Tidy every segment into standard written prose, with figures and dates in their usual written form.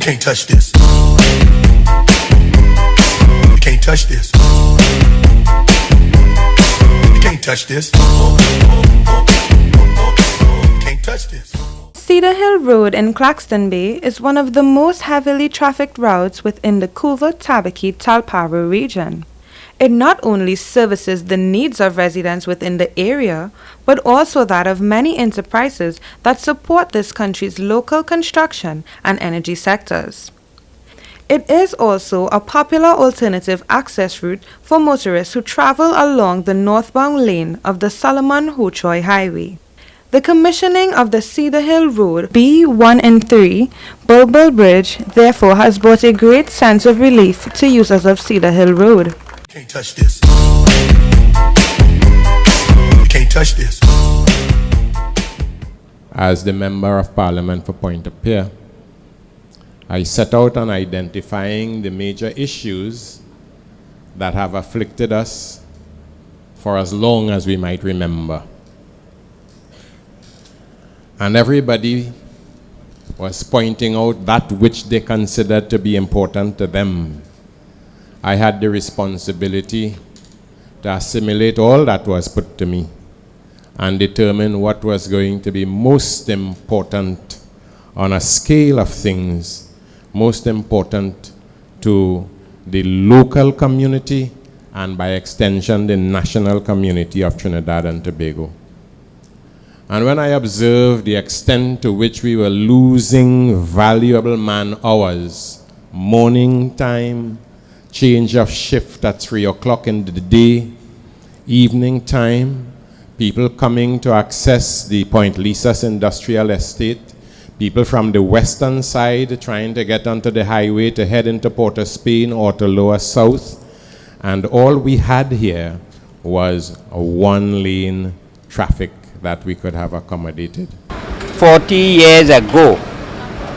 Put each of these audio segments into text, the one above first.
can't touch this. You can't touch this. You can't touch this. You can't touch this. Cedar Hill Road in Claxton Bay is one of the most heavily trafficked routes within the Coover-Tabaqui-Talparo region. It not only services the needs of residents within the area, but also that of many enterprises that support this country's local construction and energy sectors. It is also a popular alternative access route for motorists who travel along the northbound lane of the Solomon-Ho-Choi Highway. The commissioning of the Cedar Hill Road B1 and 3 Bulbul Bridge therefore has brought a great sense of relief to users of Cedar Hill Road. Can't touch this. You can't touch this. As the Member of Parliament for Pointe-a-Pierre, I set out on identifying the major issues that have afflicted us for as long as we might remember. And everybody was pointing out that which they considered to be important to them. I had the responsibility to assimilate all that was put to me and determine what was going to be most important on a scale of things, most important to the local community and by extension the national community of Trinidad and Tobago. And when I observed the extent to which we were losing valuable man hours, morning time, change of shift at 3 o'clock in the day, evening time, people coming to access the Point Lisas Industrial Estate, people from the western side trying to get onto the highway to head into Port of Spain or to Lower South, and all we had here was a one-lane traffic that we could have accommodated. 40 years ago,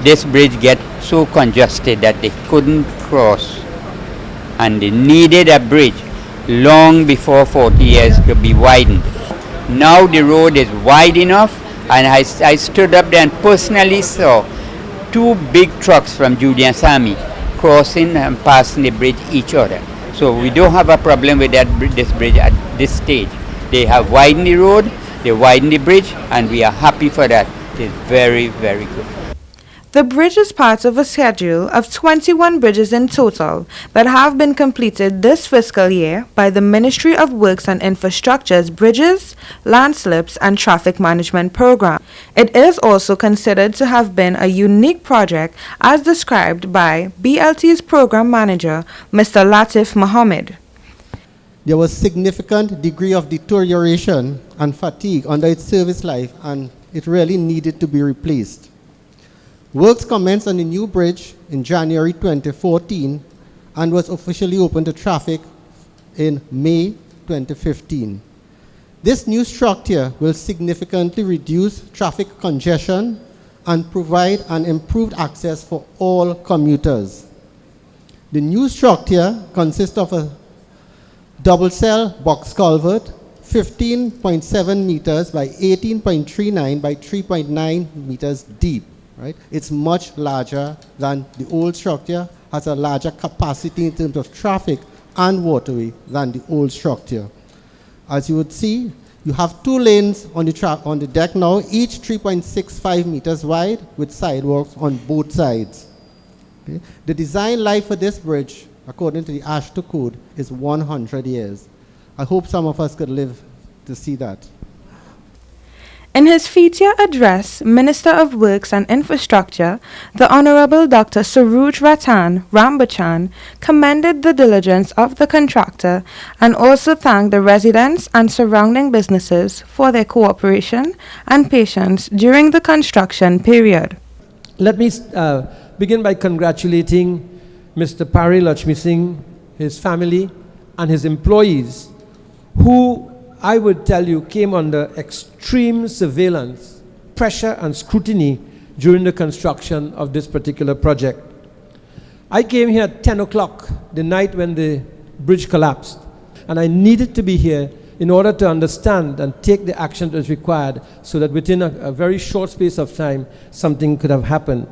this bridge get so congested that they couldn't cross, and they needed a bridge long before 40 years to be widened. Now the road is wide enough, and I stood up there and personally saw 2 big trucks from Julian's Army crossing and passing the bridge each other. So we don't have a problem with this bridge at this stage. They have widened the road, they widened the bridge, and we are happy for that. It is very, very good. The bridge is part of a schedule of 21 bridges in total that have been completed this fiscal year by the Ministry of Works and Infrastructure's Bridges, Landslips and Traffic Management Program. It is also considered to have been a unique project as described by BLT's Program Manager, Mr. Latif Mohammed. There was significant degree of deterioration and fatigue under its service life, and it really needed to be replaced. Works commenced on the new bridge in January 2014 and was officially opened to traffic in May 2015. This new structure will significantly reduce traffic congestion and provide an improved access for all commuters. The new structure consists of a double-cell box culvert, 15.7 meters by 18.39 by 3.9 meters deep. Right? It's much larger than the old structure, has a larger capacity in terms of traffic and waterway than the old structure. As you would see, you have 2 lanes on the deck now, each 3.65 meters wide with sidewalks on both sides. Okay? The design life for this bridge, according to the AASHTO code, is 100 years. I hope some of us could live to see that. In his feature address, Minister of Works and Infrastructure, the Honorable Dr. Suruj Ratan Rambachan commended the diligence of the contractor and also thanked the residents and surrounding businesses for their cooperation and patience during the construction period. Let me begin by congratulating Mr. Pari Lakshmi Singh, his family, and his employees, who I would tell you came under extreme surveillance, pressure and scrutiny during the construction of this particular project. I came here at 10 o'clock the night when the bridge collapsed, and I needed to be here in order to understand and take the action that was required so that within a very short space of time something could have happened.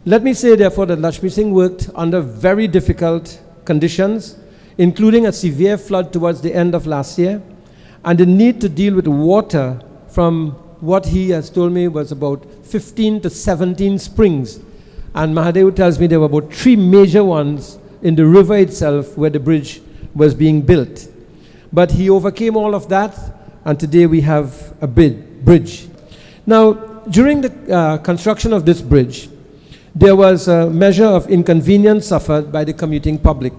Let me say, therefore, that Lakshmi Singh worked under very difficult conditions, including a severe flood towards the end of last year, and the need to deal with water from what he has told me was about 15 to 17 springs. And Mahadev tells me there were about 3 major ones in the river itself where the bridge was being built. But he overcame all of that, and today we have a bridge. Now, during the construction of this bridge, there was a measure of inconvenience suffered by the commuting public.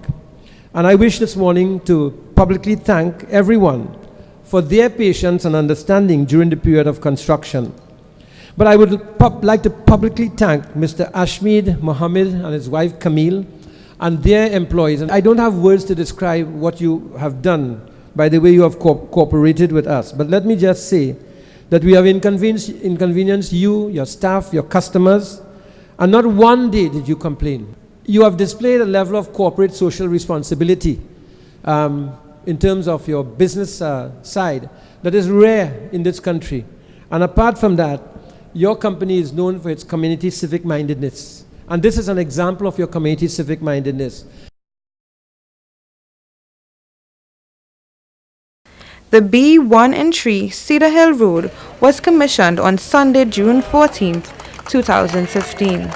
And I wish this morning to publicly thank everyone for their patience and understanding during the period of construction. But I would like to publicly thank Mr. Ashmeed Mohammed and his wife Camille and their employees. And I don't have words to describe what you have done by the way you have cooperated with us. But let me just say that we have inconvenienced you, your staff, your customers, and not one day did you complain. You have displayed a level of corporate social responsibility in terms of your business side that is rare in this country. And apart from that, your company is known for its community civic mindedness. And this is an example of your community civic mindedness. The B1 and 3 Cedar Hill Road was commissioned on Sunday, June 14, 2015.